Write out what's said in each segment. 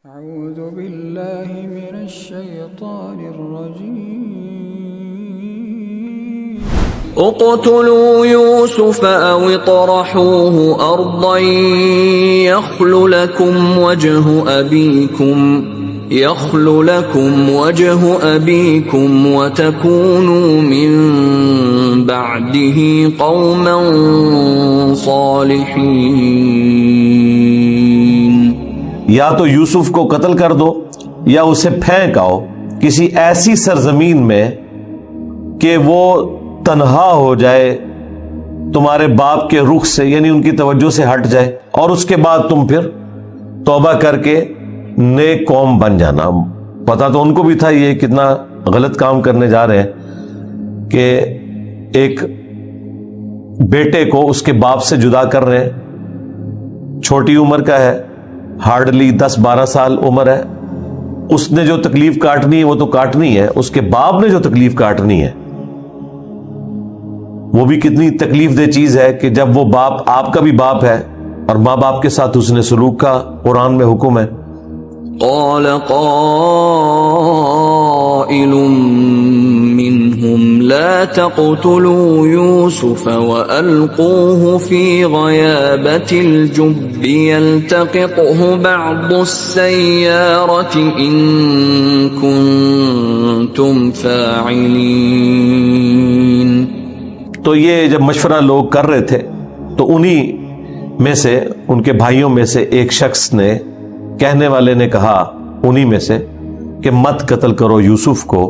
أعوذ بالله من الشيطان الرجيم اقتلوا يوسف أو اطرحوه أرضا يخل لكم وجه أبيكم وتكونوا من بعده قوما صالحين. یا تو یوسف کو قتل کر دو یا اسے پھینک آؤ کسی ایسی سرزمین میں کہ وہ تنہا ہو جائے تمہارے باپ کے رخ سے، یعنی ان کی توجہ سے ہٹ جائے، اور اس کے بعد تم پھر توبہ کر کے نیک قوم بن جانا. پتا تو ان کو بھی تھا یہ کتنا غلط کام کرنے جا رہے ہیں کہ ایک بیٹے کو اس کے باپ سے جدا کر رہے ہیں. چھوٹی عمر کا ہے، ہارڈلی 10-12 سال عمر ہے. اس نے جو تکلیف کاٹنی ہے وہ تو کاٹنی ہے، اس کے باپ نے جو تکلیف کاٹنی ہے وہ بھی کتنی تکلیف دہ چیز ہے کہ جب وہ باپ آپ کا بھی باپ ہے اور ماں باپ کے ساتھ حسن سلوک کا قرآن میں حکم ہے. قال قائل منهم لا تقتلوا يوسف وألقوه في غيابة الجب يلتقطه بعض السيارة إن كنتم فاعلين. تو یہ جب مشورہ لوگ کر رہے تھے تو انہی میں سے، ان کے بھائیوں میں سے ایک شخص نے، کہنے والے نے کہا انہی میں سے کہ مت قتل کرو یوسف کو،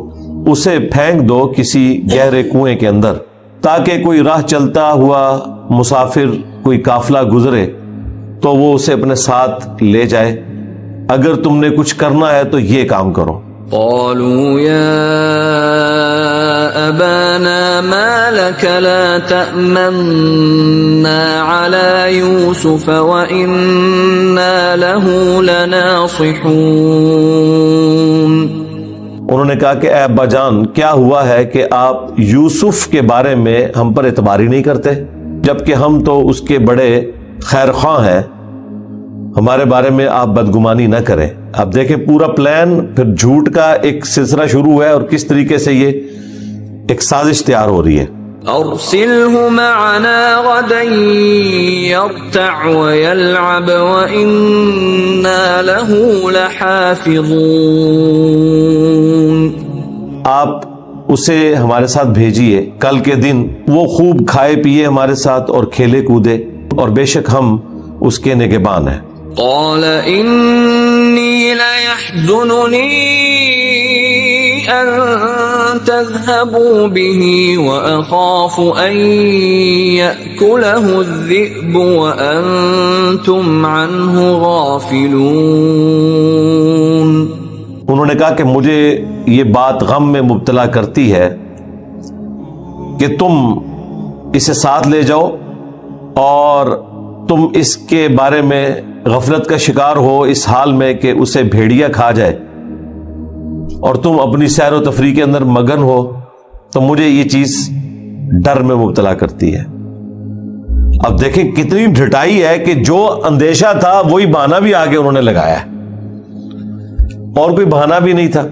اسے پھینک دو کسی گہرے کنویں کے اندر تاکہ کوئی راہ چلتا ہوا مسافر، کوئی قافلہ گزرے تو وہ اسے اپنے ساتھ لے جائے. اگر تم نے کچھ کرنا ہے تو یہ کام کرو. قالوا يا أبانا ما لك لا تأمنا على يوسف وإنا له لناصحون. انہوں نے کہا کہ اے ابا جان، کیا ہوا ہے کہ آپ یوسف کے بارے میں ہم پر اعتبار ہی نہیں کرتے، جبکہ ہم تو اس کے بڑے خیر خواہ ہیں، ہمارے بارے میں آپ بدگمانی نہ کریں. اب دیکھیں پورا پلان پھر جھوٹ کا ایک سلسلہ شروع ہے اور کس طریقے سے یہ ایک سازش تیار ہو رہی ہے. أرسله معنا غدا يرتع ويلعب وإنا له لحافظون. آپ اسے ہمارے ساتھ بھیجیے، کل کے دن وہ خوب کھائے پیے ہمارے ساتھ اور کھیلے کودے، اور بے شک ہم اس کے نگہبان ہیں. قال إني ليحزنني أن تذهبوا به وأخاف أن يأكله الذئب وأنتم عنه غافلون. انہوں نے کہا کہ مجھے یہ بات غم میں مبتلا کرتی ہے کہ تم اسے ساتھ لے جاؤ اور تم اس کے بارے میں غفلت کا شکار ہو اس حال میں کہ اسے بھیڑیا کھا جائے، اور تم اپنی سیر و تفریح کے اندر مگن ہو، تو مجھے یہ چیز ڈر میں مبتلا کرتی ہے. اب دیکھیں کتنی ڈھٹائی ہے کہ جو اندیشہ تھا وہی بہانہ بھی آگے انہوں نے لگایا ہے، اور کوئی بہانہ بھی نہیں تھا.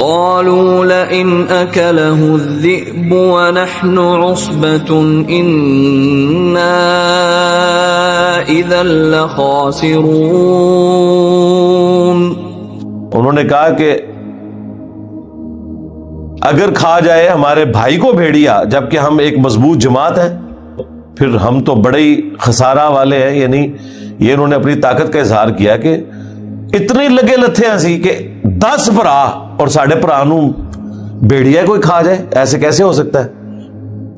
قالوا لئن أكله الذئب ونحن عصبة إنا إذا لخاسرون. انہوں نے کہا کہ اگر کھا جائے ہمارے بھائی کو بھیڑیا جبکہ ہم ایک مضبوط جماعت ہیں، پھر ہم تو بڑے ہی خسارہ والے ہیں. یعنی یہ انہوں نے اپنی طاقت کا اظہار کیا کہ اتنے لگے لتھے ہیں سی کہ 10 بھرا اور ساڑھے بھرا نو بھیڑیا کوئی کھا جائے، ایسے کیسے ہو سکتا ہے؟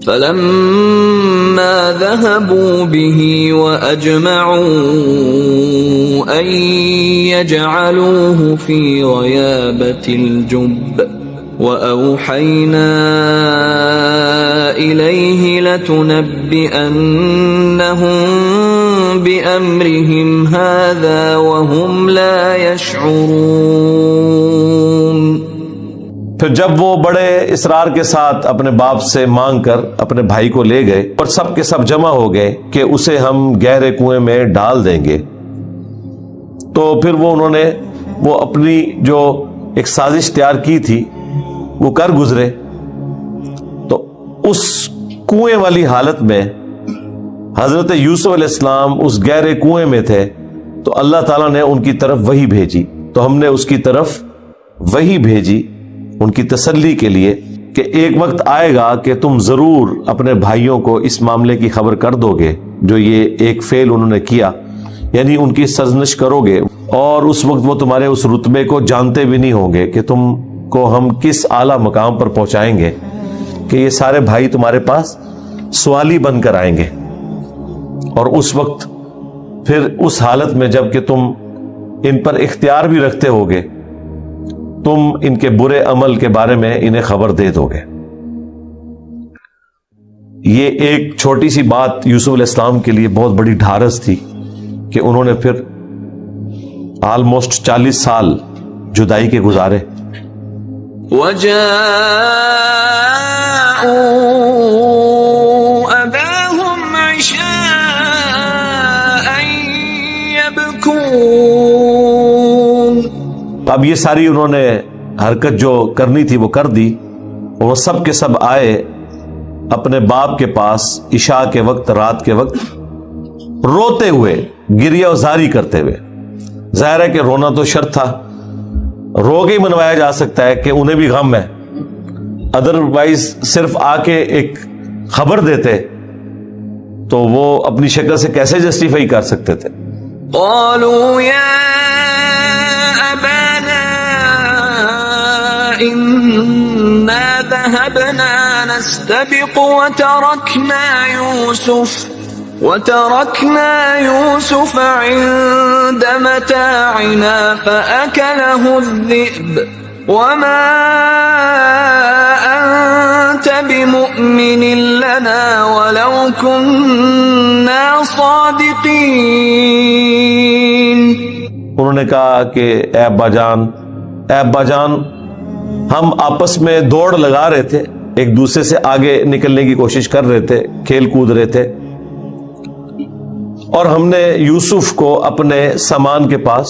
فلما ذهبوا به وأجمعوا أن يجعلوه في غيابة الجب وأوحينا إليه لتنبئنهم بأمرهم هذا وهم لا يشعرون. پھر جب وہ بڑے اصرار کے ساتھ اپنے باپ سے مانگ کر اپنے بھائی کو لے گئے اور سب کے سب جمع ہو گئے کہ اسے ہم گہرے کنویں میں ڈال دیں گے، تو پھر انہوں نے وہ اپنی جو ایک سازش تیار کی تھی وہ کر گزرے. تو اس کنویں والی حالت میں حضرت یوسف علیہ السلام اس گہرے کنویں میں تھے, تو اللہ تعالیٰ نے ان کی طرف وحی بھیجی. تو ہم نے اس کی طرف وحی بھیجی ان کی تسلی کے لیے کہ ایک وقت آئے گا کہ تم ضرور اپنے بھائیوں کو اس معاملے کی خبر کر دو گے جو یہ ایک فعل انہوں نے کیا, یعنی ان کی سرزنش کرو گے, اور اس وقت وہ تمہارے اس رتبے کو جانتے بھی نہیں ہوں گے کہ تم کو ہم کس اعلیٰ مقام پر پہنچائیں گے کہ یہ سارے بھائی تمہارے پاس سوالی بن کر آئیں گے. اور اس وقت پھر اس حالت میں جب کہ تم ان پر اختیار بھی رکھتے ہوگے, تم ان کے برے عمل کے بارے میں انہیں خبر دے دو گے. یہ ایک چھوٹی سی بات یوسف علیہ السلام کے لیے بہت بڑی ڈھارس تھی کہ انہوں نے پھر آلموسٹ 40 سال جدائی کے گزارے. وَجَاءُوا أَبَاهُمْ عِشَاءً يَبْكُونَ. اب یہ ساری انہوں نے حرکت جو کرنی تھی وہ کر دی, اور وہ سب کے سب آئے اپنے باپ کے پاس عشاء کے وقت, رات کے وقت, روتے ہوئے, گریہ وزاری کرتے ہوئے. ظاہر ہے کہ رونا تو شرط تھا, رو کے ہی منوایا جا سکتا ہے کہ انہیں بھی غم ہے, ادروائز صرف آ کے ایک خبر دیتے تو وہ اپنی شکل سے کیسے جسٹیفائی کر سکتے تھے. قالوا يا أبانا إنا ذهبنا نستبق وتركنا يوسف عند متاعنا فأكله الذئب وما أنت بمؤمن لنا ولو كنا صادقين. انہوں نے کہا کہ اے ابا جان, ہم آپس میں دوڑ لگا رہے تھے, ایک دوسرے سے آگے نکلنے کی کوشش کر رہے تھے, کھیل کود رہے تھے, اور ہم نے یوسف کو اپنے سامان کے پاس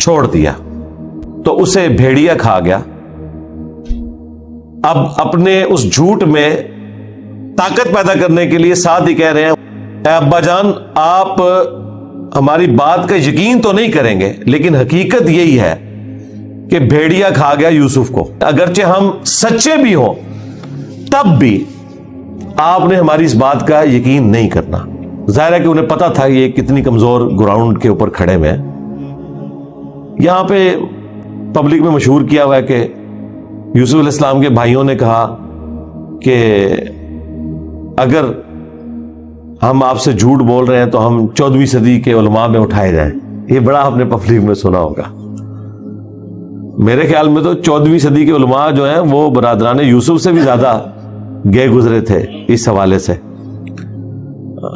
چھوڑ دیا تو اسے بھیڑیا کھا گیا. اب اپنے اس جھوٹ میں طاقت پیدا کرنے کے لیے ساتھ ہی کہہ رہے ہیں اے ابا جان, آپ ہماری بات کا یقین تو نہیں کریں گے, لیکن حقیقت یہی ہے کہ بھیڑیا کھا گیا یوسف کو. اگرچہ ہم سچے بھی ہوں تب بھی آپ نے ہماری اس بات کا یقین نہیں کرنا. ظاہر ہے کہ انہیں پتا تھا یہ کتنی کمزور گراؤنڈ کے اوپر کھڑے ہوئے ہیں. یہاں پہ پبلک میں مشہور کیا ہوا ہے کہ یوسف علیہ السلام کے بھائیوں نے کہا کہ اگر ہم آپ سے جھوٹ بول رہے ہیں تو ہم 14ویں صدی کے علماء میں اٹھائے جائیں. یہ بڑا آپ نے پبلک میں سنا ہوگا. میرے خیال میں تو 14ویں صدی کے علماء جو ہیں وہ برادران یوسف سے بھی زیادہ گئے گزرے تھے اس حوالے سے.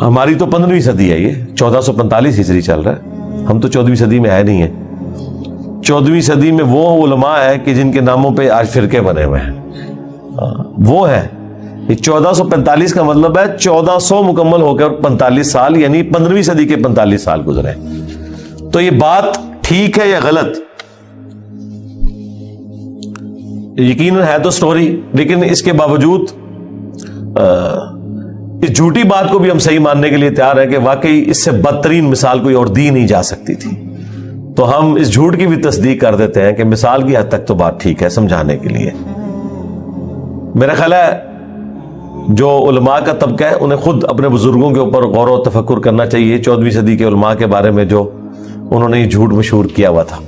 ہماری تو 15ویں صدی ہے, یہ 1445 ہجری چل رہا ہے, ہم تو 14ویں صدی میں آئے نہیں ہیں. 14ویں صدی میں وہ علماء ہیں کہ جن کے ناموں پہ آج فرقے بنے ہوئے ہیں, وہ ہیں. یہ 1445 کا مطلب ہے 1400 مکمل ہو کر 45 سال, یعنی 15ویں صدی کے 45 سال گزرے. تو یہ بات ٹھیک ہے یا غلط یقیناً ہے تو سٹوری, لیکن اس کے باوجود اس جھوٹی بات کو بھی ہم صحیح ماننے کے لیے تیار ہیں کہ واقعی اس سے بدترین مثال کوئی اور دی نہیں جا سکتی تھی. تو ہم اس جھوٹ کی بھی تصدیق کر دیتے ہیں کہ مثال کی حد تک تو بات ٹھیک ہے سمجھانے کے لیے. میرا خیال ہے جو علماء کا طبقہ ہے انہیں خود اپنے بزرگوں کے اوپر غور و تفکر کرنا چاہیے 14ویں صدی کے علماء کے بارے میں جو انہوں نے یہ جھوٹ مشہور کیا ہوا تھا.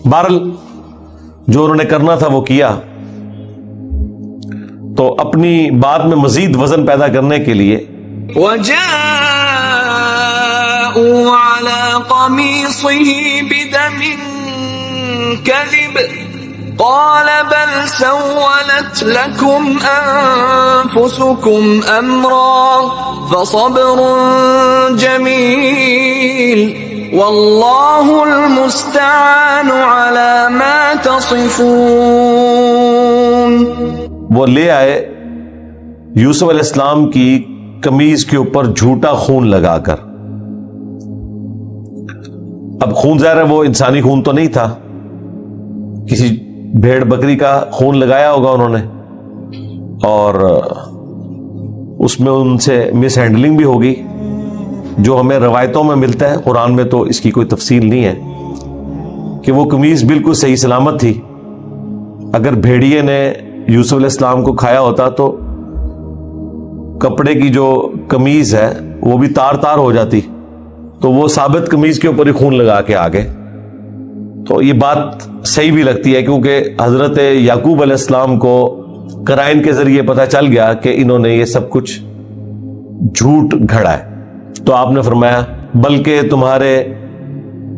بہرحال جو انہوں نے کرنا تھا وہ کیا. تو اپنی بات میں مزید وزن پیدا کرنے کے لیے وَجَاءُوا عَلَىٰ قَمِيصِهِ بِدَمٍ كَذِبٍ قَالَ بَلْ سَوَّلَتْ لَكُمْ أَنفُسُكُمْ أَمْرًا فَصَبْرٌ جَمِيلٌ وَاللَّهُ الْمُسْتَعَانُ عَلَىٰ مَا تَصِفُونَ. وہ لے آئے یوسف علیہ السلام کی قمیض کے اوپر جھوٹا خون لگا کر. اب خون ظاہر ہے وہ انسانی خون تو نہیں تھا، کسی بھیڑ بکری کا خون لگایا ہوگا انہوں نے، اور اس میں ان سے مس ہینڈلنگ بھی ہوگی، جو ہمیں روایتوں میں ملتا ہے، قرآن میں تو اس کی کوئی تفصیل نہیں ہے کہ وہ قمیض بالکل صحیح سلامت تھی. اگر بھیڑیے نے یوسف علیہ السلام کو کھایا ہوتا تو کپڑے کی جو قمیض ہے وہ بھی تار تار ہو جاتی، تو وہ ثابت قمیض کے اوپر ہی خون لگا کے آ گئے. تو یہ بات صحیح بھی لگتی ہے کیونکہ حضرت یعقوب علیہ السلام کو قرائن کے ذریعے پتہ چل گیا کہ انہوں نے یہ سب کچھ جھوٹ گھڑا ہے. تو آپ نے فرمایا بلکہ تمہارے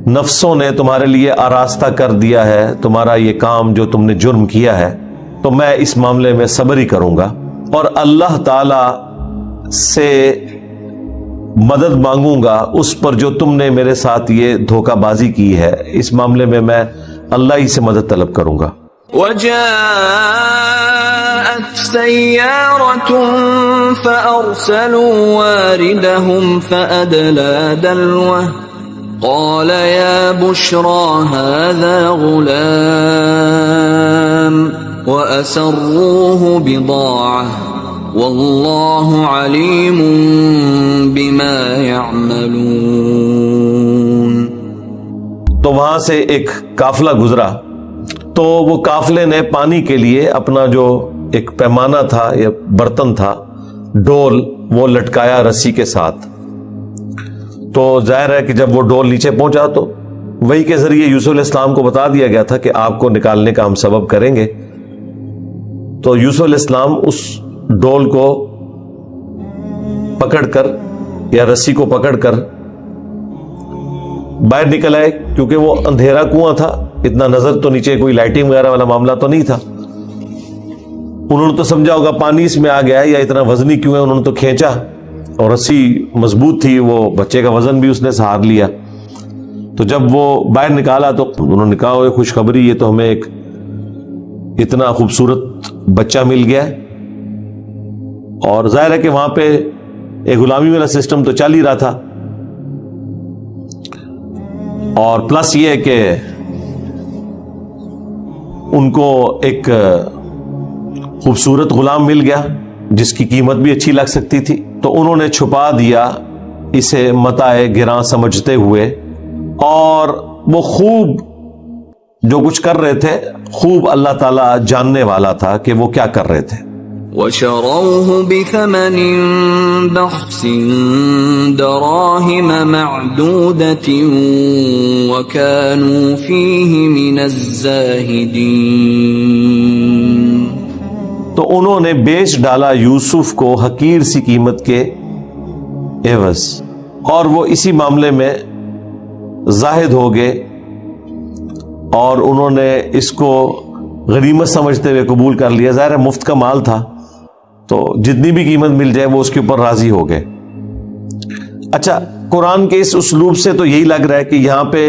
نفسوں نے تمہارے لیے آراستہ کر دیا ہے تمہارا یہ کام جو تم نے جرم کیا ہے، تو میں اس معاملے میں صبر ہی کروں گا اور اللہ تعالی سے مدد مانگوں گا اس پر جو تم نے میرے ساتھ یہ دھوکہ بازی کی ہے، اس معاملے میں اللہ ہی سے مدد طلب کروں گا. وجاءت سيارة فأرسلوا واردهم فأدلى دلوه قال يا بشرى هذا غلام وأسروه بضاعة والله عليم بما يعملون. تو وہاں سے ایک قافلہ گزرا، تو وہ قافلے نے پانی کے لیے اپنا جو ایک پیمانہ تھا یا برتن تھا، ڈول، وہ لٹکایا رسی کے ساتھ. تو ظاہر ہے کہ جب وہ ڈول نیچے پہنچا تو وہی کے ذریعے یوسف علیہ السلام کو بتا دیا گیا تھا کہ آپ کو نکالنے کا ہم سبب کریں گے. تو یوسف علیہ السلام اس ڈول کو پکڑ کر یا رسی کو پکڑ کر باہر نکل آئے، کیونکہ وہ اندھیرا کنواں تھا، اتنا نظر تو نیچے کوئی لائٹنگ وغیرہ والا معاملہ تو نہیں تھا. انہوں نے تو سمجھا ہوگا پانی اس میں آ گیا ہے یا اتنا وزنی کیوں ہے، انہوں نے تو کھینچا اور رسی مضبوط تھی، وہ بچے کا وزن بھی اس نے سہار لیا. تو جب وہ باہر نکالا تو انہوں نے کہا خوشخبری، یہ تو ہمیں ایک اتنا خوبصورت بچہ مل گیا ہے. اور ظاہر ہے کہ وہاں پہ ایک غلامی والا سسٹم تو چل ہی رہا تھا، اور پلس یہ ہے کہ ان کو ایک خوبصورت غلام مل گیا جس کی قیمت بھی اچھی لگ سکتی تھی. تو انہوں نے چھپا دیا اسے متاع گراں سمجھتے ہوئے، اور وہ خوب جو کچھ کر رہے تھے خوب اللہ تعالی جاننے والا تھا کہ وہ کیا کر رہے تھے. وَشَرَوْهُ بِثَمَنٍ بَخْسٍ دَرَاهِمَ مَعْدُودَةٍ وَكَانُوا فِيهِ مِنَ الزَّاهِدِينَ. تو انہوں نے بیچ ڈالا یوسف کو حقیر سی قیمت کے عوض، اور وہ اسی معاملے میں زاہد ہو گئے، اور انہوں نے اس کو غنیمت سمجھتے ہوئے قبول کر لیا. ظاہر ہے مفت کا مال تھا تو جتنی بھی قیمت مل جائے وہ اس کے اوپر راضی ہو گئے. اچھا، قرآن کے اس اسلوب سے تو یہی لگ رہا ہے کہ یہاں پہ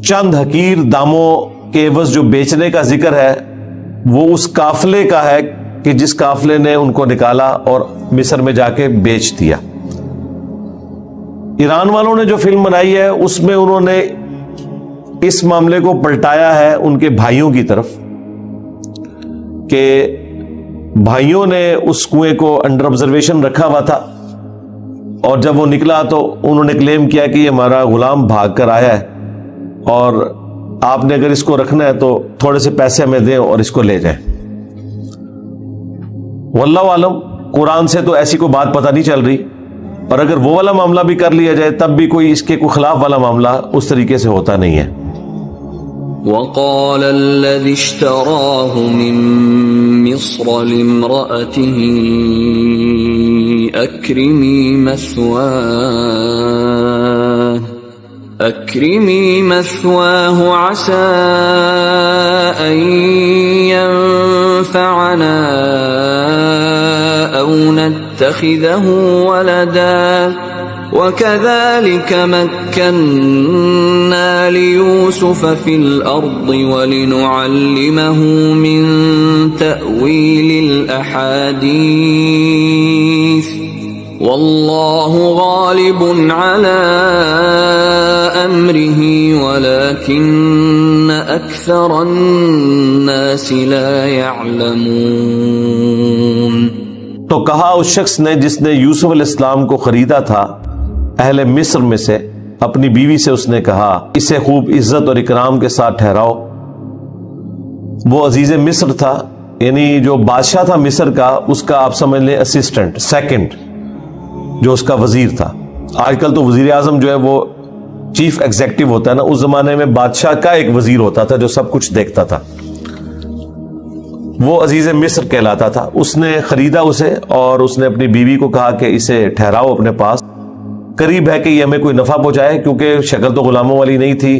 چند حقیر داموں کے عوض جو بیچنے کا ذکر ہے وہ اس قافلے کا ہے کہ جس قافلے نے ان کو نکالا اور مصر میں جا کے بیچ دیا. ایران والوں نے جو فلم بنائی ہے اس میں انہوں نے اس معاملے کو پلٹایا ہے ان کے بھائیوں کی طرف کہ بھائیوں نے اس کنویں کو انڈر آبزرویشن رکھا ہوا تھا، اور جب وہ نکلا تو انہوں نے کلیم کیا کہ یہ ہمارا غلام بھاگ کر آیا ہے، اور آپ نے اگر اس کو رکھنا ہے تو تھوڑے سے پیسے ہمیں دیں اور اس کو لے جائیں. واللہ عالم، قرآن سے تو ایسی کوئی بات پتہ نہیں چل رہی، اور اگر وہ والا معاملہ بھی کر لیا جائے تب بھی کوئی اس کے کوئی خلاف والا معاملہ اس طریقے سے ہوتا نہیں ہے. وقال الذي اشتراه من مصر لامرأته أكرمي مثواه عسى أن ينفعنا أو نتخذه ولدا وكذلك مكنا ليوسف في الأرض ولنعلمه من تأويل الأحاديث واللہ غالب علی امرہ ولکن اکثر الناس لا یعلمون۔ تو کہا اس شخص نے جس نے یوسف علیہ السلام کو خریدا تھا اہل مصر میں سے، اپنی بیوی سے اس نے کہا اسے خوب عزت اور اکرام کے ساتھ ٹھہراؤ۔ وہ عزیز مصر تھا، یعنی جو بادشاہ تھا مصر کا، اس کا آپ سمجھ لیں اسسٹنٹ، سیکنڈ، جو اس کا وزیر تھا۔ آج کل تو وزیر اعظم جو ہے وہ چیف ایگزیکٹو ہوتا ہے نا، اس زمانے میں بادشاہ کا ایک وزیر ہوتا تھا جو سب کچھ دیکھتا تھا، وہ عزیز مصر کہلاتا تھا۔ اس نے خریدا اسے اور اس نے اپنی بیوی کو کہا کہ اسے ٹھہراؤ اپنے پاس، قریب ہے کہ یہ ہمیں کوئی نفع پہنچائے، کیونکہ شکل تو غلاموں والی نہیں تھی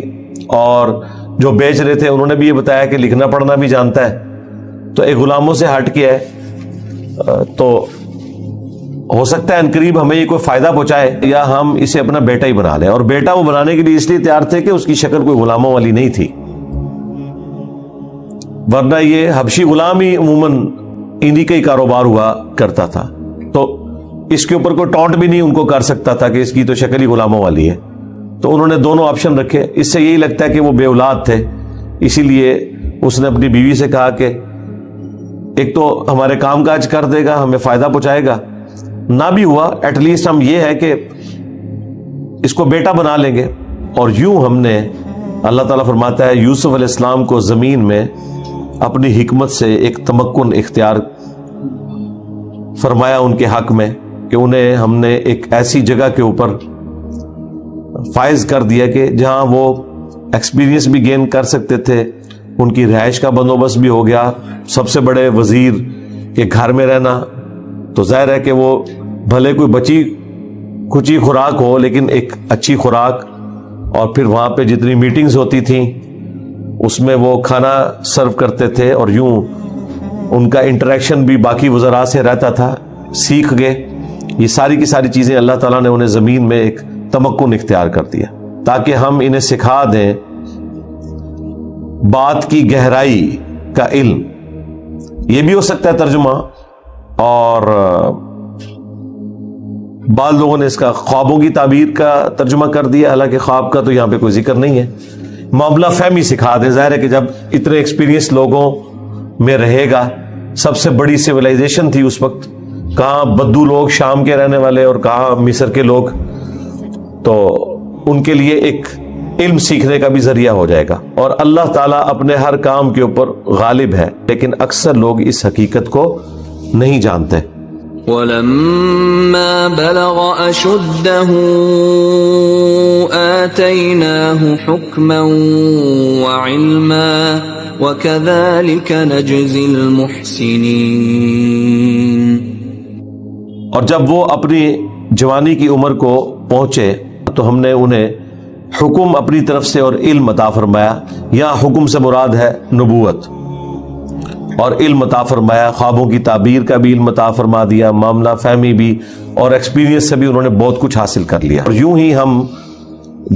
اور جو بیچ رہے تھے انہوں نے بھی یہ بتایا کہ لکھنا پڑھنا بھی جانتا ہے، تو ایک غلاموں سے ہٹ کے ہے، تو ہو سکتا ہے انقریب ہمیں یہ کوئی فائدہ پہنچائے یا ہم اسے اپنا بیٹا ہی بنا لیں۔ اور بیٹا وہ بنانے کے لیے اس لیے تیار تھے کہ اس کی شکل کوئی غلاموں والی نہیں تھی، ورنہ یہ حبشی غلام ہی عموماً انہی کا ہی کاروبار ہوا کرتا تھا، تو اس کے اوپر کوئی ٹونٹ بھی نہیں ان کو کر سکتا تھا کہ اس کی تو شکل ہی غلاموں والی ہے۔ تو انہوں نے دونوں آپشن رکھے۔ اس سے یہی لگتا ہے کہ وہ بے اولاد تھے، اسی لیے اس نے اپنی بیوی سے کہا کہ ایک تو ہمارے کام کاج کر دے گا، ہمیں فائدہ پہنچائے گا، نہ بھی ہوا ایٹ لیسٹ ہم یہ ہے کہ اس کو بیٹا بنا لیں گے۔ اور یوں ہم نے، اللہ تعالیٰ فرماتا ہے، یوسف علیہ السلام کو زمین میں اپنی حکمت سے ایک تمکن اختیار فرمایا ان کے حق میں، کہ انہیں ہم نے ایک ایسی جگہ کے اوپر فائز کر دیا کہ جہاں وہ ایکسپیرینس بھی گین کر سکتے تھے، ان کی رہائش کا بندوبست بھی ہو گیا۔ سب سے بڑے وزیر کے گھر میں رہنا تو ظاہر ہے کہ وہ بھلے کوئی بچی کچی خوراک ہو لیکن ایک اچھی خوراک، اور پھر وہاں پہ جتنی میٹنگز ہوتی تھیں اس میں وہ کھانا سرو کرتے تھے، اور یوں ان کا انٹریکشن بھی باقی وزراء سے رہتا تھا، سیکھ گئے۔ یہ ساری کی ساری چیزیں اللہ تعالیٰ نے انہیں زمین میں ایک تمکن اختیار کر دیا تاکہ ہم انہیں سکھا دیں بات کی گہرائی کا علم۔ یہ بھی ہو سکتا ہے ترجمہ، اور بعض لوگوں نے اس کا خوابوں کی تعبیر کا ترجمہ کر دیا، حالانکہ خواب کا تو یہاں پہ کوئی ذکر نہیں ہے۔ معاملہ فہمی سکھا دیں۔ ظاہر ہے کہ جب اتنے ایکسپیرینس لوگوں میں رہے گا، سب سے بڑی سویلائزیشن تھی اس وقت، کہاں بدو لوگ شام کے رہنے والے اور کہاں مصر کے لوگ، تو ان کے لیے ایک علم سیکھنے کا بھی ذریعہ ہو جائے گا۔ اور اللہ تعالیٰ اپنے ہر کام کے اوپر غالب ہے، لیکن اکثر لوگ اس حقیقت کو نہیں جانتے۔ وَلَمَّا بَلَغَ أَشُدَّهُ آتَيْنَاهُ حُكْمًا وَعِلْمًا وَكَذَلِكَ نَجْزِي الْمُحْسِنِينَ۔ اور جب وہ اپنی جوانی کی عمر کو پہنچے تو ہم نے انہیں حکم اپنی طرف سے اور علم عطا فرمایا۔ یہاں حکم سے مراد ہے نبوت، اور علم عطا فرمایا، خوابوں کی تعبیر کا بھی علم عطا فرما دیا، معاملہ فہمی بھی، اور ایکسپیرینس سے بھی انہوں نے بہت کچھ حاصل کر لیا۔ اور یوں ہی ہم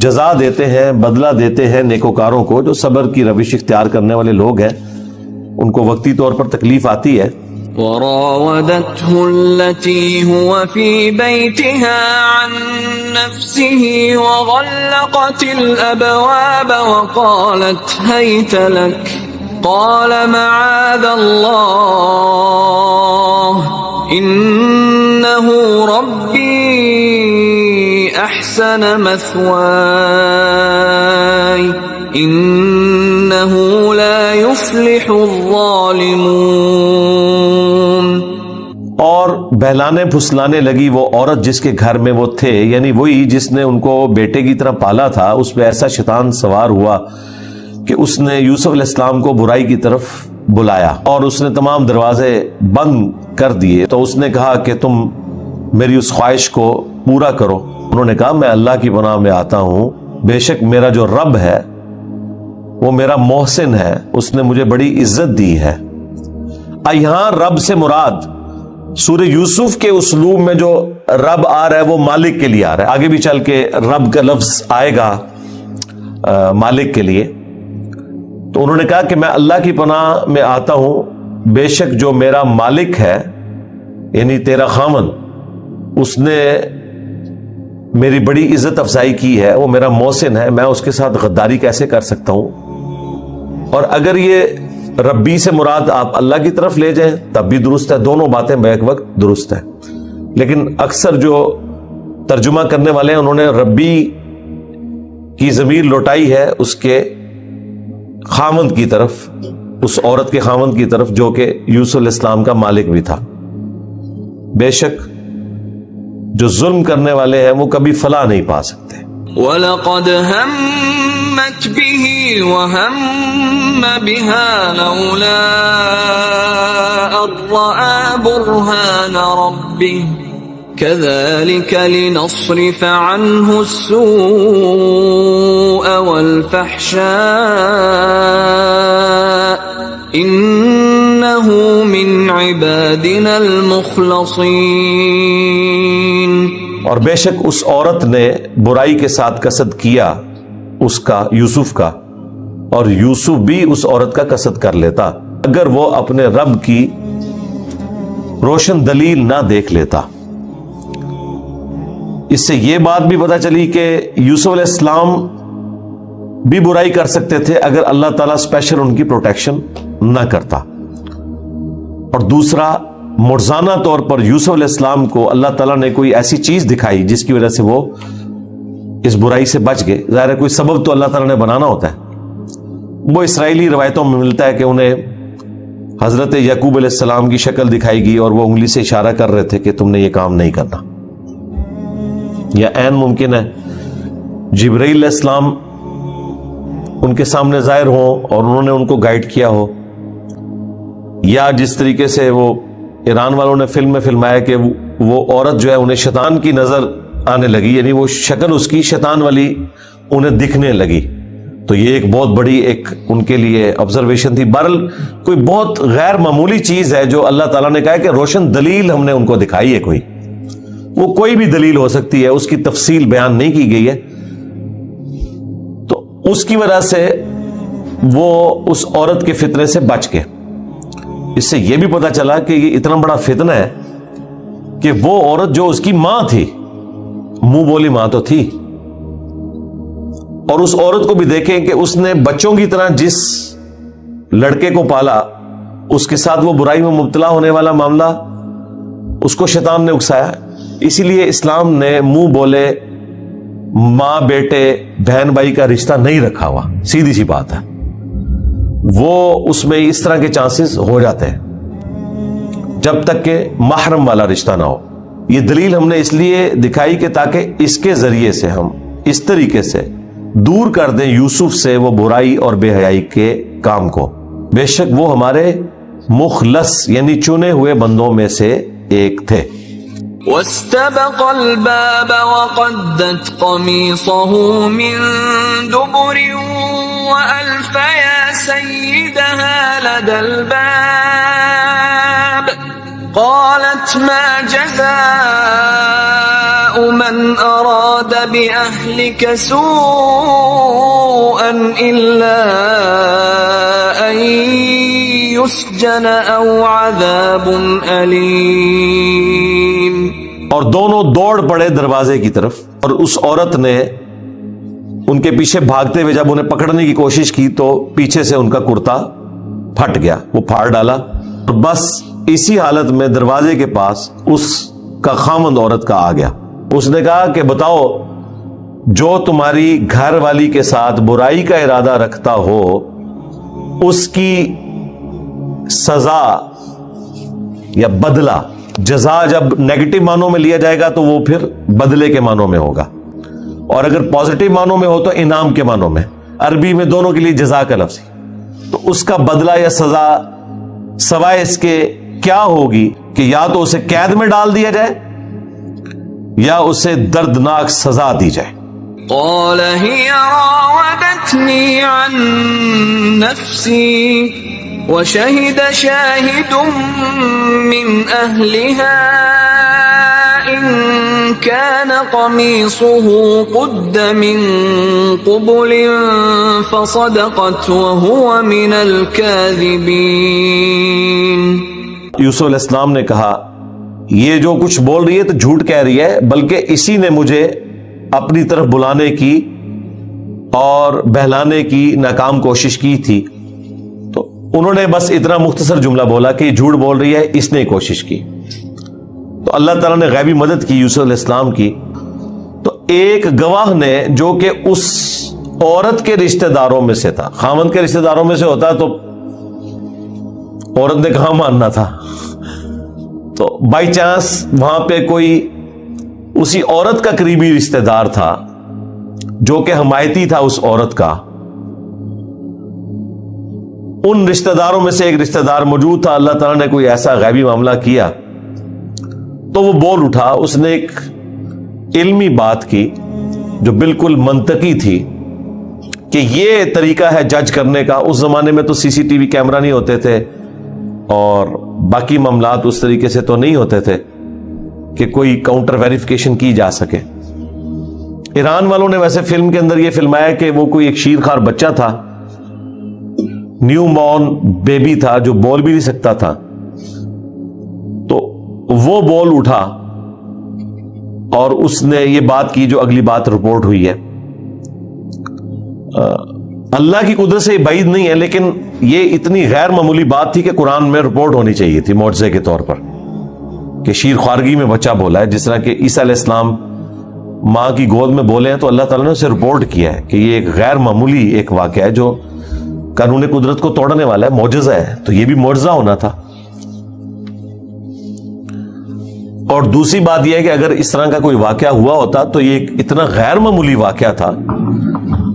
جزا دیتے ہیں، بدلہ دیتے ہیں نیکوکاروں کو، جو صبر کی روش اختیار کرنے والے لوگ ہیں۔ ان کو وقتی طور پر تکلیف آتی ہے۔ وراودته التي هو في بيتها عن نفسه وغلقت الأبواب وقالت هيت لك قال معاذ الله إنه ربي أحسن مثواي إنه لا يفلح الظالمون۔ اور بہلانے پھسلانے لگی وہ عورت جس کے گھر میں وہ تھے، یعنی وہی جس نے ان کو بیٹے کی طرح پالا تھا، اس پہ ایسا شیطان سوار ہوا کہ اس نے یوسف علیہ السلام کو برائی کی طرف بلایا اور اس نے تمام دروازے بند کر دیے۔ تو اس نے کہا کہ تم میری اس خواہش کو پورا کرو۔ انہوں نے کہا میں اللہ کی پناہ میں آتا ہوں، بے شک میرا جو رب ہے وہ میرا محسن ہے، اس نے مجھے بڑی عزت دی ہے۔ یہاں رب سے مراد سورہ یوسف کے اسلوب میں جو رب آ رہا ہے وہ مالک کے لیے آ رہا ہے، آگے بھی چل کے رب کا لفظ آئے گا مالک کے لیے۔ تو انہوں نے کہا کہ میں اللہ کی پناہ میں آتا ہوں، بے شک جو میرا مالک ہے یعنی تیرا خامن اس نے میری بڑی عزت افزائی کی ہے، وہ میرا محسن ہے، میں اس کے ساتھ غداری کیسے کر سکتا ہوں؟ اور اگر یہ ربی سے مراد آپ اللہ کی طرف لے جائیں تب بھی درست ہے، دونوں باتیں بیک وقت درست ہیں، لیکن اکثر جو ترجمہ کرنے والے ہیں انہوں نے ربی کی ضمیر لوٹائی ہے اس کے خاوند کی طرف، اس عورت کے خاوند کی طرف جو کہ یوسف علیہ السلام کا مالک بھی تھا۔ بے شک جو ظلم کرنے والے ہیں وہ کبھی فلاح نہیں پا سکتے۔ وَلَقَدْ هَمَّتْ بِهِ وَهَمَّ بِهَا لَوْلَا أَن رَّأَىٰ بُرْهَانَ رَبِّهِ كَذَٰلِكَ لِنَصْرِفَ عَنْهُ السُّوءَ وَالْفَحْشَاءَ إِنَّهُ مِنْ عِبَادِنَا الْمُخْلَصِينَ۔ اور بے شک اس عورت نے برائی کے ساتھ قصد کیا اس کا، یوسف کا، اور یوسف بھی اس عورت کا قصد کر لیتا اگر وہ اپنے رب کی روشن دلیل نہ دیکھ لیتا۔ اس سے یہ بات بھی پتہ چلی کہ یوسف علیہ السلام بھی برائی کر سکتے تھے اگر اللہ تعالیٰ اسپیشل ان کی پروٹیکشن نہ کرتا۔ اور دوسرا، مرزانہ طور پر یوسف علیہ السلام کو اللہ تعالیٰ نے کوئی ایسی چیز دکھائی جس کی وجہ سے وہ اس برائی سے بچ گئے۔ ظاہر ہے کوئی سبب تو اللہ تعالیٰ نے بنانا ہوتا ہے۔ وہ اسرائیلی روایتوں میں ملتا ہے کہ انہیں حضرت یعقوب علیہ السلام کی شکل دکھائی گئی اور وہ انگلی سے اشارہ کر رہے تھے کہ تم نے یہ کام نہیں کرنا، یا عین ممکن ہے جبرائیل علیہ السلام ان کے سامنے ظاہر ہوں اور انہوں نے ان کو گائیڈ کیا ہو، یا جس طریقے سے وہ ایران والوں نے فلم میں فلمایا کہ وہ عورت جو ہے انہیں شیطان کی نظر آنے لگی، یعنی وہ شکل اس کی شیطان والی انہیں دکھنے لگی، تو یہ ایک بہت بڑی ایک ان کے لیے آبزرویشن تھی۔ بہرحال کوئی بہت غیر معمولی چیز ہے جو اللہ تعالیٰ نے کہا کہ روشن دلیل ہم نے ان کو دکھائی ہے، کوئی وہ کوئی بھی دلیل ہو سکتی ہے، اس کی تفصیل بیان نہیں کی گئی ہے، تو اس کی وجہ سے وہ اس عورت کے فتنے سے بچ گئے۔ اس سے یہ بھی پتا چلا کہ یہ اتنا بڑا فتنہ ہے کہ وہ عورت جو اس کی ماں تھی، منہ بولی ماں تو تھی، اور اس عورت کو بھی دیکھیں کہ اس نے بچوں کی طرح جس لڑکے کو پالا اس کے ساتھ وہ برائی میں مبتلا ہونے والا معاملہ اس کو شیطان نے اکسایا۔ اسی لیے اسلام نے منہ بولے ماں بیٹے بہن بھائی کا رشتہ نہیں رکھا ہوا، سیدھی سی بات ہے، وہ اس میں اس طرح کے چانسز ہو جاتے ہیں جب تک کہ محرم والا رشتہ نہ ہو۔ یہ دلیل ہم نے اس لیے دکھائی کہ تاکہ اس کے ذریعے سے ہم اس طریقے سے دور کر دیں یوسف سے وہ برائی اور بے حیائی کے کام کو۔ بے شک وہ ہمارے مخلص یعنی چنے ہوئے بندوں میں سے ایک تھے۔ واستبق الباب وقدت قميصه من دبر وألف يا سيدها لدى الباب قالت ما جزاء من أراد بأهلك سوءا إلا أن يسجن أو عذاب أليم۔ اور دونوں دوڑ پڑے دروازے کی طرف، اور اس عورت نے ان کے پیچھے بھاگتے ہوئے جب انہیں پکڑنے کی کوشش کی تو پیچھے سے ان کا کرتا پھٹ گیا، وہ پھاڑ ڈالا، اور بس اسی حالت میں دروازے کے پاس اس کا خاوند عورت کا آ گیا۔ اس نے کہا کہ بتاؤ، جو تمہاری گھر والی کے ساتھ برائی کا ارادہ رکھتا ہو اس کی سزا یا بدلہ، جزا جب نیگیٹو معنوں میں لیا جائے گا تو وہ پھر بدلے کے معنوں میں ہوگا، اور اگر پازیٹو معنوں میں ہو تو انعام کے معنوں میں، عربی میں دونوں کے لیے جزا کا لفظ، تو اس کا بدلہ یا سزا سوائے اس کے کیا ہوگی کہ یا تو اسے قید میں ڈال دیا جائے یا اسے دردناک سزا دی جائے۔ قال هي راودتني عن نفسي وشهد شاهد من أهلها إن كان قميصه قد من قبل فصدقت وهو من الكاذبين۔ یوسف علیہ السلام نے کہا یہ جو کچھ بول رہی ہے تو جھوٹ کہہ رہی ہے، بلکہ اسی نے مجھے اپنی طرف بلانے کی اور بہلانے کی ناکام کوشش کی تھی. تو انہوں نے بس اتنا مختصر جملہ بولا کہ یہ جھوٹ بول رہی ہے، اس نے کوشش کی. تو اللہ تعالیٰ نے غیبی مدد کی یوسف علیہ السلام کی. تو ایک گواہ نے جو کہ اس عورت کے رشتہ داروں میں سے تھا، خاوند کے رشتہ داروں میں سے ہوتا تو عورت نے کہاں ماننا تھا. تو بائی چانس وہاں پہ کوئی اسی عورت کا قریبی رشتہ دار تھا جو کہ حمایتی تھا اس عورت کا. ان رشتہ داروں میں سے ایک رشتہ دار موجود تھا. اللہ تعالیٰ نے کوئی ایسا غیبی معاملہ کیا تو وہ بول اٹھا. اس نے ایک علمی بات کی جو بالکل منطقی تھی کہ یہ طریقہ ہے جج کرنے کا. اس زمانے میں تو سی سی ٹی وی کیمرہ نہیں ہوتے تھے اور باقی معاملات اس طریقے سے تو نہیں ہوتے تھے کہ کوئی کاؤنٹر ویریفیکیشن کی جا سکے. ایران والوں نے ویسے فلم کے اندر یہ فلمایا کہ وہ کوئی ایک شیرخوار بچہ تھا، نیو بورن بیبی تھا جو بول بھی نہیں سکتا تھا. تو وہ بول اٹھا اور اس نے یہ بات کی جو اگلی بات رپورٹ ہوئی ہے. اللہ کی قدرت سے یہ بعید نہیں ہے، لیکن یہ اتنی غیر معمولی بات تھی کہ قرآن میں رپورٹ ہونی چاہیے تھی معجزے کے طور پر کہ شیر خوارگی میں بچہ بولا ہے. جس طرح کہ عیسیٰ علیہ السلام ماں کی گود میں بولے ہیں تو اللہ تعالیٰ نے اسے رپورٹ کیا ہے کہ یہ ایک غیر معمولی ایک واقعہ ہے جو قانون قدرت کو توڑنے والا ہے، معجزہ ہے. تو یہ بھی معجزہ ہونا تھا. اور دوسری بات یہ ہے کہ اگر اس طرح کا کوئی واقعہ ہوا ہوتا تو یہ ایک اتنا غیر معمولی واقعہ تھا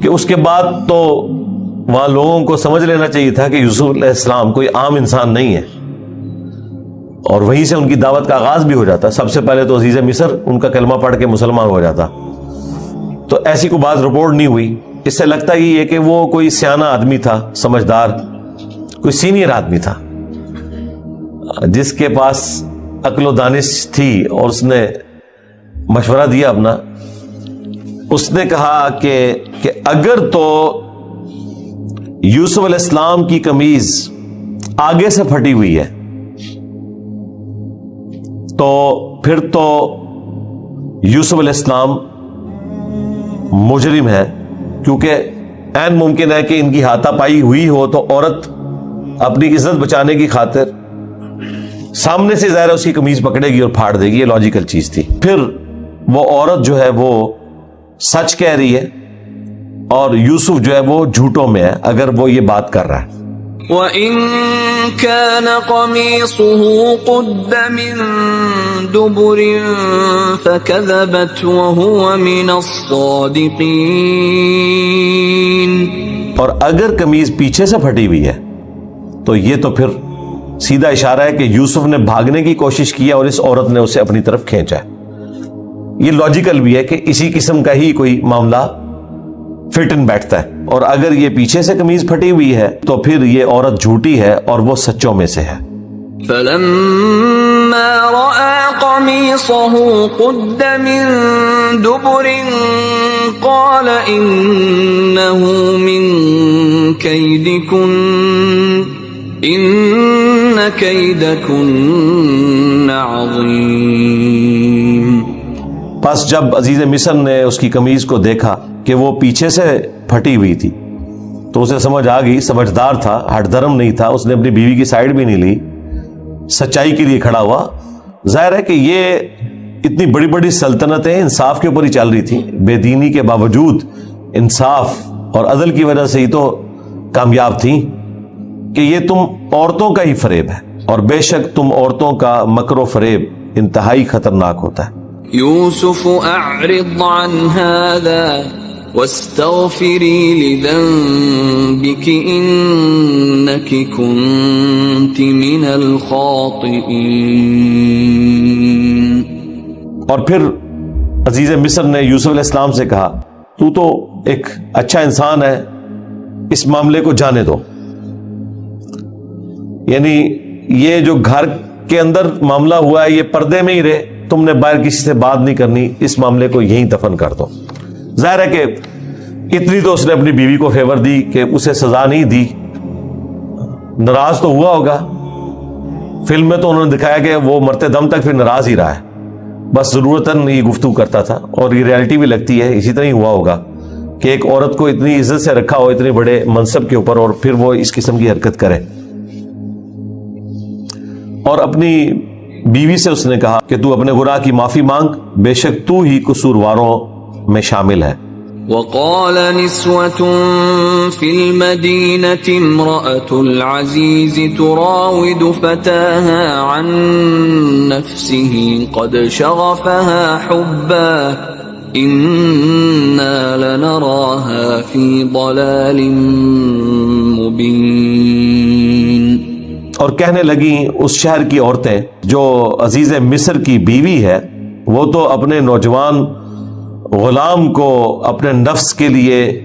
کہ اس کے بعد تو وہاں لوگوں کو سمجھ لینا چاہیے تھا کہ یوسف علیہ السلام کوئی عام انسان نہیں ہے، اور وہیں سے ان کی دعوت کا آغاز بھی ہو جاتا. سب سے پہلے تو عزیز مصر ان کا کلمہ پڑھ کے مسلمان ہو جاتا. تو ایسی کوئی بات رپورٹ نہیں ہوئی. اس سے لگتا ہی ہے کہ وہ کوئی سیانہ آدمی تھا، سمجھدار، کوئی سینئر آدمی تھا جس کے پاس عقل و دانش تھی اور اس نے مشورہ دیا اپنا. اس نے کہا کہ اگر تو یوسف علیہ السلام کی قمیض آگے سے پھٹی ہوئی ہے تو پھر تو یوسف علیہ السلام مجرم ہے، کیونکہ عین ممکن ہے کہ ان کی ہاتھا پائی ہوئی ہو تو عورت اپنی عزت بچانے کی خاطر سامنے سے ظاہر اس کی قمیض پکڑے گی اور پھاڑ دے گی. یہ لاجیکل چیز تھی. پھر وہ عورت جو ہے وہ سچ کہہ رہی ہے اور یوسف جو ہے وہ جھوٹوں میں ہے اگر وہ یہ بات کر رہا ہے. وَإِن كَانَ قَمِيصُهُ قُدَّ مِن دُبُرٍ فَكَذَبَتْ وَهُوَ مِنَ الصَّادِقِينَ. اور اگر قمیض پیچھے سے پھٹی ہوئی ہے تو یہ تو پھر سیدھا اشارہ ہے کہ یوسف نے بھاگنے کی کوشش کی اور اس عورت نے اسے اپنی طرف کھینچا ہے. یہ لاجیکل بھی ہے کہ اسی قسم کا ہی کوئی معاملہ فٹ ان بیٹھتا ہے. اور اگر یہ پیچھے سے قمیض پھٹی ہوئی ہے تو پھر یہ عورت جھوٹی ہے اور وہ سچوں میں سے ہے. فَلَمَّا رَأَىٰ قَمِيصَهُ قُدَّ مِن دُبُرٍ قَالَ إِنَّهُ مِن كَيْدِكُنَّ إِنَّ كَيْدَكُنَّ عَظِيمٌ. پس جب عزیز مصر نے اس کی قمیض کو دیکھا کہ وہ پیچھے سے پھٹی ہوئی تھی تو اسے سمجھ آ گئی. سمجھدار تھا، ہٹ دھرم نہیں تھا. اس نے اپنی بیوی کی سائیڈ بھی نہیں لی، سچائی کے لیے کھڑا ہوا. ظاہر ہے کہ یہ اتنی بڑی بڑی سلطنتیں انصاف کے اوپر ہی چل رہی تھیں. بے دینی کے باوجود انصاف اور عدل کی وجہ سے ہی تو کامیاب تھیں کہ یہ تم عورتوں کا ہی فریب ہے، اور بے شک تم عورتوں کا مکر و فریب انتہائی خطرناک ہوتا ہے. یوسف اعرض عن هذا واستغفری لذنبک انک کنت من الخاطئین. اور پھر عزیز مصر نے یوسف علیہ السلام سے کہا تو ایک اچھا انسان ہے، اس معاملے کو جانے دو. یعنی یہ جو گھر کے اندر معاملہ ہوا ہے یہ پردے میں ہی رہے، تم نے باہر کسی سے بات نہیں کرنی، اس معاملے کو یہیں دفن کر دو. ظاہر ہے کہ اتنی تو اس نے اپنی بیوی کو فیور دی کہ اسے سزا نہیں دی، ناراض تو ہوا ہوگا فلم میں تو انہوں نے دکھایا کہ وہ مرتے دم تک پھر ناراض ہی رہا ہے، بس ضرورتاً یہ گفتگو کرتا تھا، اور یہ ریالٹی بھی لگتی ہے اسی طرح ہی ہوا ہوگا کہ ایک عورت کو اتنی عزت سے رکھا ہو اتنے بڑے منصب کے اوپر، اور پھر وہ اس قسم کی حرکت کرے. اور اپنی بیوی سے اس نے کہا کہ تو اپنے گناہ کی معافی مانگ، بے شک تو ہی قصورواروں میں شامل ہے. وقال نسوة في المدينة امرأة العزيز تراود فتاها عن نفسه قد شغفها حبا إنا لنراها في ضلال مبين. اور کہنے لگیں اس شہر کی عورتیں جو عزیز مصر کی بیوی ہے، وہ تو اپنے نوجوان غلام کو اپنے نفس کے لیے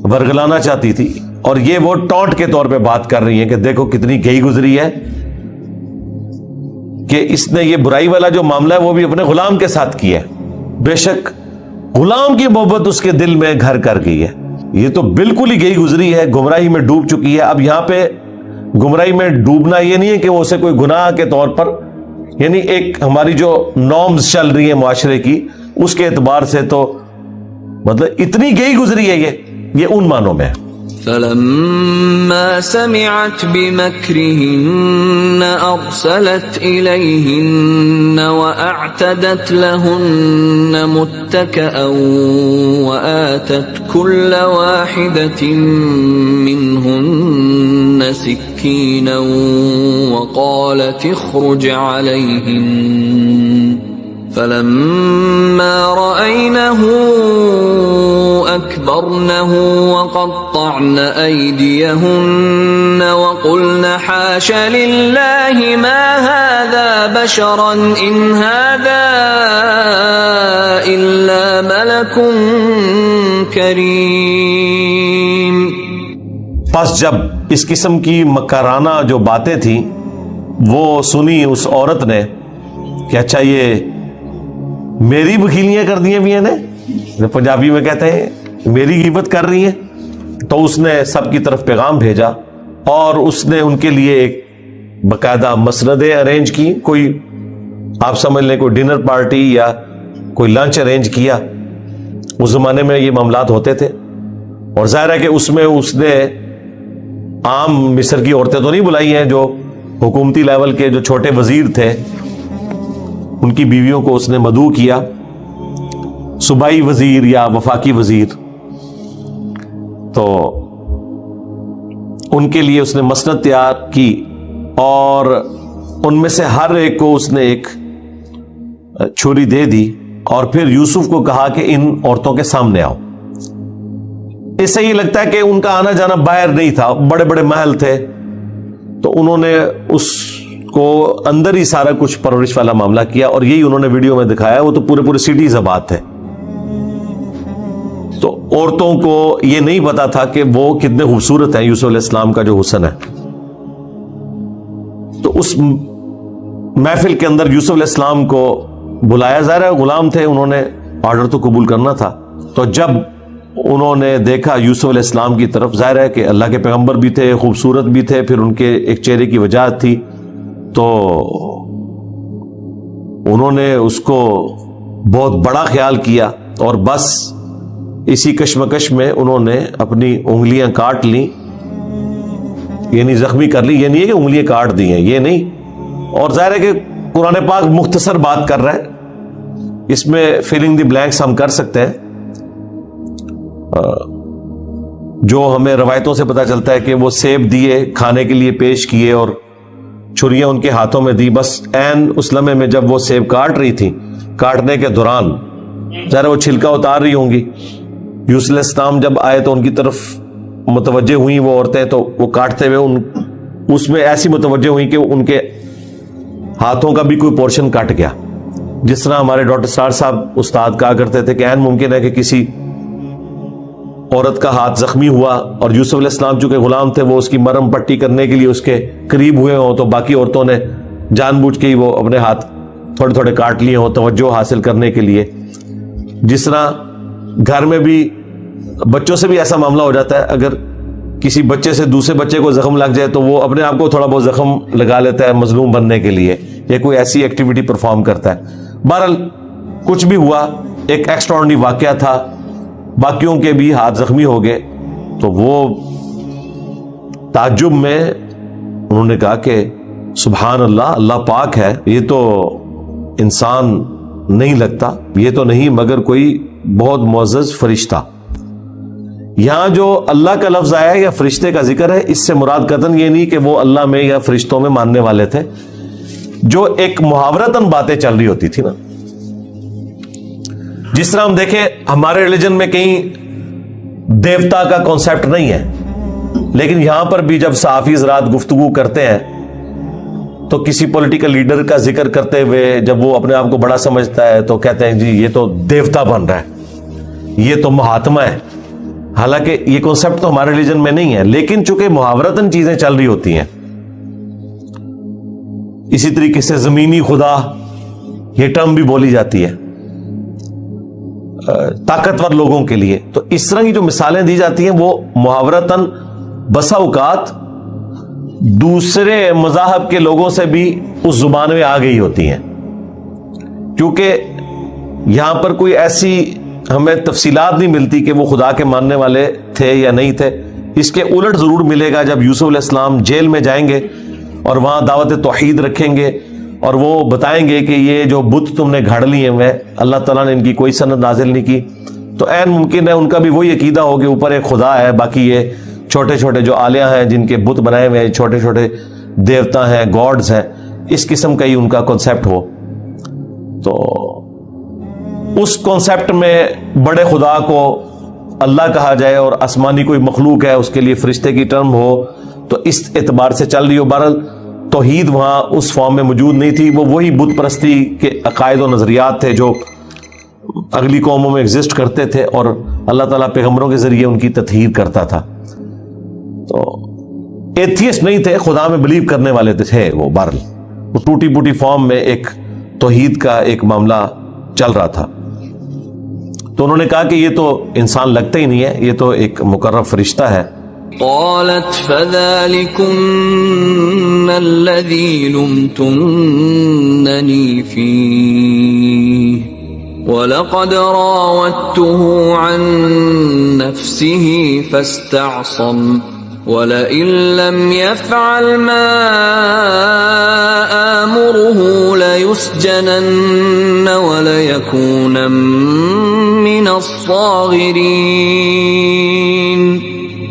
ورگلانا چاہتی تھی، اور یہ وہ ٹونٹ کے طور پہ بات کر رہی ہیں کہ دیکھو کتنی گئی گزری ہے کہ اس نے یہ برائی والا جو معاملہ ہے وہ بھی اپنے غلام کے ساتھ کیا ہے. بے شک غلام کی محبت اس کے دل میں گھر کر گئی ہے. یہ تو بالکل ہی گئی گزری ہے، گمراہی میں ڈوب چکی ہے. اب یہاں پہ گمراہی میں ڈوبنا یہ نہیں ہے کہ وہ اسے کوئی گناہ کے طور پر، یعنی ایک ہماری جو نارمز چل رہی ہیں معاشرے کی اس کے اعتبار سے تو مطلب اتنی گئی گزری ہے یہ ان معنوں میں ہے. فلما سمعت بمكرهن أرسلت إليهن وأعتدت لهن متكئا وآتت كل واحدة منهن سكينا وقالت اخرج عليهن فلما رأينه أكبرنه وقطعن أيديهن وقلن حاش لله ما هذا بشرا إن هذا إلا ملك كريم. پس جب اس قسم کی مکرانہ جو باتیں تھیں وہ سنی اس عورت نے کہ اچھا یہ میری وکیلیاں کر دی بھی نے، پنجابی میں کہتے ہیں میری غیبت کر رہی ہیں، تو اس نے سب کی طرف پیغام بھیجا اور اس نے ان کے لیے ایک باقاعدہ مسندیں ارینج کی. کوئی آپ سمجھ لیں کوئی ڈنر پارٹی یا کوئی لنچ ارینج کیا. اس زمانے میں یہ معاملات ہوتے تھے، اور ظاہر ہے کہ اس میں اس نے عام مصر کی عورتیں تو نہیں بلائی ہیں، جو حکومتی لیول کے جو چھوٹے وزیر تھے ان کی بیویوں کو اس نے مدعو کیا، صوبائی وزیر یا وفاقی وزیر. تو ان کے لیے اس نے مسند تیار کی اور ان میں سے ہر ایک کو اس نے ایک چھری دے دی اور پھر یوسف کو کہا کہ ان عورتوں کے سامنے آؤ. اس سے یہ لگتا ہے کہ ان کا آنا جانا باہر نہیں تھا، بڑے بڑے محل تھے، تو انہوں نے اس کو اندر ہی سارا کچھ پرورش والا معاملہ کیا، اور یہی انہوں نے ویڈیو میں دکھایا. وہ تو پورے پورے سٹیز آباد تھے، تو عورتوں کو یہ نہیں پتا تھا کہ وہ کتنے خوبصورت ہیں، یوسف علیہ السلام کا جو حسن ہے. تو اس محفل کے اندر یوسف علیہ السلام کو بلایا، ظاہر ہے غلام تھے، انہوں نے آرڈر تو قبول کرنا تھا. تو جب انہوں نے دیکھا یوسف علیہ السلام کی طرف، ظاہر ہے کہ اللہ کے پیغمبر بھی تھے، خوبصورت بھی تھے، پھر ان کے ایک چہرے کی وجاہت تھی، تو انہوں نے اس کو بہت بڑا خیال کیا، اور بس اسی کشمکش میں انہوں نے اپنی انگلیاں کاٹ لیں، یعنی زخمی کر لی. یہ نہیں ہے کہ انگلیاں کاٹ دی ہیں، یہ نہیں. اور ظاہر ہے کہ قرآن پاک مختصر بات کر رہا ہے، اس میں فیلنگ دی بلینکس ہم کر سکتے ہیں. جو ہمیں روایتوں سے پتہ چلتا ہے کہ وہ سیب دیے، کھانے کے لیے پیش کیے اور چھریاں ان کے ہاتھوں میں دی. بس عین اس لمحے میں جب وہ سیب کاٹ رہی تھی، کاٹنے کے دوران ذرا وہ چھلکا اتار رہی ہوں گی. یوسف علیہ السلام جب آئے تو ان کی طرف متوجہ ہوئی وہ عورتیں، تو وہ کاٹتے ہوئے اس میں ایسی متوجہ ہوئی کہ ان کے ہاتھوں کا بھی کوئی پورشن کٹ گیا. جس طرح ہمارے ڈاکٹر سار صاحب استاد کہا کرتے تھے کہ عین ممکن ہے کہ کسی عورت کا ہاتھ زخمی ہوا اور یوسف علیہ السلام چونکہ غلام تھے وہ اس کی مرہم پٹی کرنے کے لیے اس کے قریب ہوئے ہوں، تو باقی عورتوں نے جان بوجھ کے ہی وہ اپنے ہاتھ تھوڑے تھوڑے کاٹ لیے ہوں توجہ حاصل کرنے کے لیے. جس طرح گھر میں بھی بچوں سے بھی ایسا معاملہ ہو جاتا ہے، اگر کسی بچے سے دوسرے بچے کو زخم لگ جائے تو وہ اپنے آپ کو تھوڑا بہت زخم لگا لیتا ہے مظلوم بننے کے لیے، یا کوئی ایسی ایکٹیویٹی پرفارم کرتا ہے۔ بہرحال کچھ بھی ہوا، ایک ایکسٹراڈنری واقعہ تھا، باقیوں کے بھی ہاتھ زخمی ہو گئے، تو وہ تعجب میں انہوں نے کہا کہ سبحان اللہ، اللہ پاک ہے، یہ تو انسان نہیں لگتا، یہ تو نہیں مگر کوئی بہت معزز فرشتہ۔ یہاں جو اللہ کا لفظ آیا ہے یا فرشتے کا ذکر ہے، اس سے مراد قطعاً یہ نہیں کہ وہ اللہ میں یا فرشتوں میں ماننے والے تھے، جو ایک محاورتاً باتیں چل رہی ہوتی تھی نا۔ جس طرح ہم دیکھیں ہمارے ریلیجن میں کہیں دیوتا کا کانسیپٹ نہیں ہے، لیکن یہاں پر بھی جب صحافی حضرات گفتگو کرتے ہیں تو کسی پولیٹیکل لیڈر کا ذکر کرتے ہوئے جب وہ اپنے آپ کو بڑا سمجھتا ہے تو کہتے ہیں جی یہ تو دیوتا بن رہا ہے، یہ تو مہاتما ہے۔ حالانکہ یہ کانسیپٹ تو ہمارے ریلیجن میں نہیں ہے، لیکن چونکہ محاورتاً چیزیں چل رہی ہوتی ہیں۔ اسی طریقے سے زمینی خدا، یہ ٹرم بھی بولی جاتی ہے طاقتور لوگوں کے لیے۔ تو اس طرح کی جو مثالیں دی جاتی ہیں وہ محاورتاً بسا اوقات دوسرے مذاہب کے لوگوں سے بھی اس زبان میں آ گئی ہوتی ہیں، کیونکہ یہاں پر کوئی ایسی ہمیں تفصیلات نہیں ملتی کہ وہ خدا کے ماننے والے تھے یا نہیں تھے۔ اس کے الٹ ضرور ملے گا جب یوسف علیہ السلام جیل میں جائیں گے اور وہاں دعوت توحید رکھیں گے اور وہ بتائیں گے کہ یہ جو بت تم نے گھڑ لیے ہیں اللہ تعالیٰ نے ان کی کوئی سند نازل نہیں کی، تو عین ممکن ہے ان کا بھی وہی عقیدہ ہو کہ اوپر ایک خدا ہے، باقی یہ چھوٹے چھوٹے جو آلیہ ہیں جن کے بت بنائے ہوئے ہیں، چھوٹے چھوٹے دیوتا ہیں، گاڈز ہیں، اس قسم کا ہی ان کا کنسیپٹ ہو۔ تو اس کنسیپٹ میں بڑے خدا کو اللہ کہا جائے اور آسمانی کوئی مخلوق ہے اس کے لیے فرشتے کی ٹرم ہو، تو اس اعتبار سے چل رہی ہو۔ بہرحال توحید وہاں اس فارم میں موجود نہیں تھی، وہ وہی بت پرستی کے عقائد و نظریات تھے جو اگلی قوموں میں ایگزسٹ کرتے تھے، اور اللہ تعالیٰ پیغمبروں کے ذریعے ان کی تطہیر کرتا تھا۔ تو ایتھیسٹ نہیں تھے، خدا میں بلیو کرنے والے تھے وہ۔ بہرحال وہ ٹوٹی پوٹی فارم میں ایک توحید کا ایک معاملہ چل رہا تھا۔ تو انہوں نے کہا کہ یہ تو انسان لگتا ہی نہیں ہے، یہ تو ایک مقرب فرشتہ ہے۔ قالت فذلكن الذي لمتنني فيه ولقد راودته عن نفسه فاستعصم ولئن لم يفعل ما آمره ليسجنن وليكون من الصاغرين۔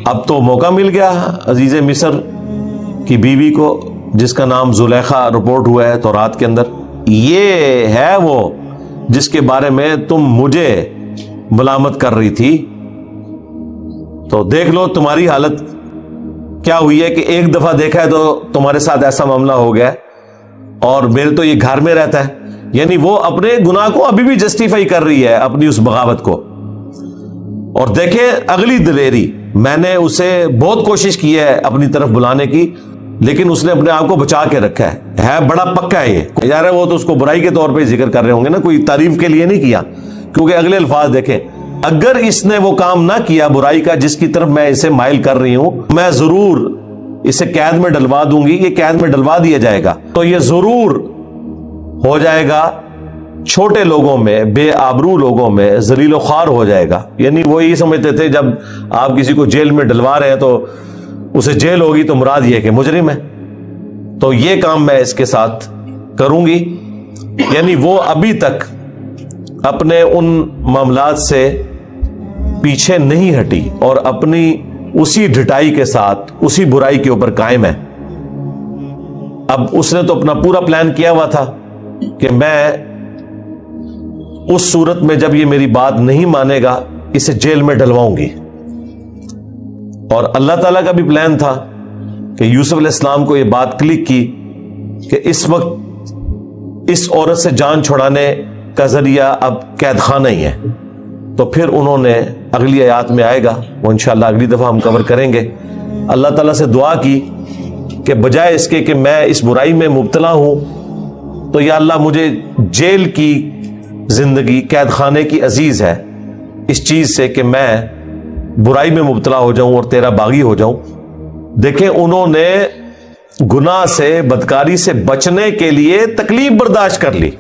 اب تو موقع مل گیا عزیز مصر کی بیوی کو، جس کا نام زلیخا رپورٹ ہوا ہے تورات کے اندر، یہ ہے وہ جس کے بارے میں تم مجھے ملامت کر رہی تھی۔ تو دیکھ لو تمہاری حالت کیا ہوئی ہے کہ ایک دفعہ دیکھا ہے تو تمہارے ساتھ ایسا معاملہ ہو گیا ہے، اور میرے تو یہ گھر میں رہتا ہے۔ یعنی وہ اپنے گناہ کو ابھی بھی جسٹیفائی کر رہی ہے، اپنی اس بغاوت کو۔ اور دیکھیں اگلی دلیری، میں نے اسے بہت کوشش کی ہے اپنی طرف بلانے کی، لیکن اس نے اپنے آپ کو بچا کے رکھا ہے بڑا پکا ہے یہ یار۔ وہ تو اس کو برائی کے طور پہ ذکر کر رہے ہوں گے نا، کوئی تعریف کے لیے نہیں کیا، کیونکہ اگلے الفاظ دیکھیں، اگر اس نے وہ کام نہ کیا برائی کا جس کی طرف میں اسے مائل کر رہی ہوں، میں ضرور اسے قید میں ڈلوا دوں گی، یہ قید میں ڈلوا دیا جائے گا تو یہ ضرور ہو جائے گا چھوٹے لوگوں میں، بے آبرو لوگوں میں ذلیل و خوار ہو جائے گا۔ یعنی وہ یہ سمجھتے تھے جب آپ کسی کو جیل میں ڈلوا رہے ہیں تو اسے جیل ہوگی تو مراد یہ کہ مجرم ہے، تو یہ کام میں اس کے ساتھ کروں گی۔ یعنی وہ ابھی تک اپنے ان معاملات سے پیچھے نہیں ہٹی اور اپنی اسی ڈھٹائی کے ساتھ اسی برائی کے اوپر قائم ہے۔ اب اس نے تو اپنا پورا پلان کیا ہوا تھا کہ میں اس صورت میں جب یہ میری بات نہیں مانے گا اسے جیل میں ڈلواؤں گی، اور اللہ تعالیٰ کا بھی پلان تھا کہ یوسف علیہ السلام کو یہ بات کلک کی کہ اس وقت اس عورت سے جان چھڑانے کا ذریعہ اب قید خانہ ہی ہے۔ تو پھر انہوں نے اگلی آیات میں آئے گا، وہ انشاءاللہ اگلی دفعہ ہم کور کریں گے، اللہ تعالیٰ سے دعا کی کہ بجائے اس کے کہ میں اس برائی میں مبتلا ہوں تو یا اللہ مجھے جیل کی زندگی قید خانے کی عزیز ہے اس چیز سے کہ میں برائی میں مبتلا ہو جاؤں اور تیرا باغی ہو جاؤں. دیکھیں انہوں نے گناہ سے بدکاری سے بچنے کے لیے تکلیف برداشت کر لی.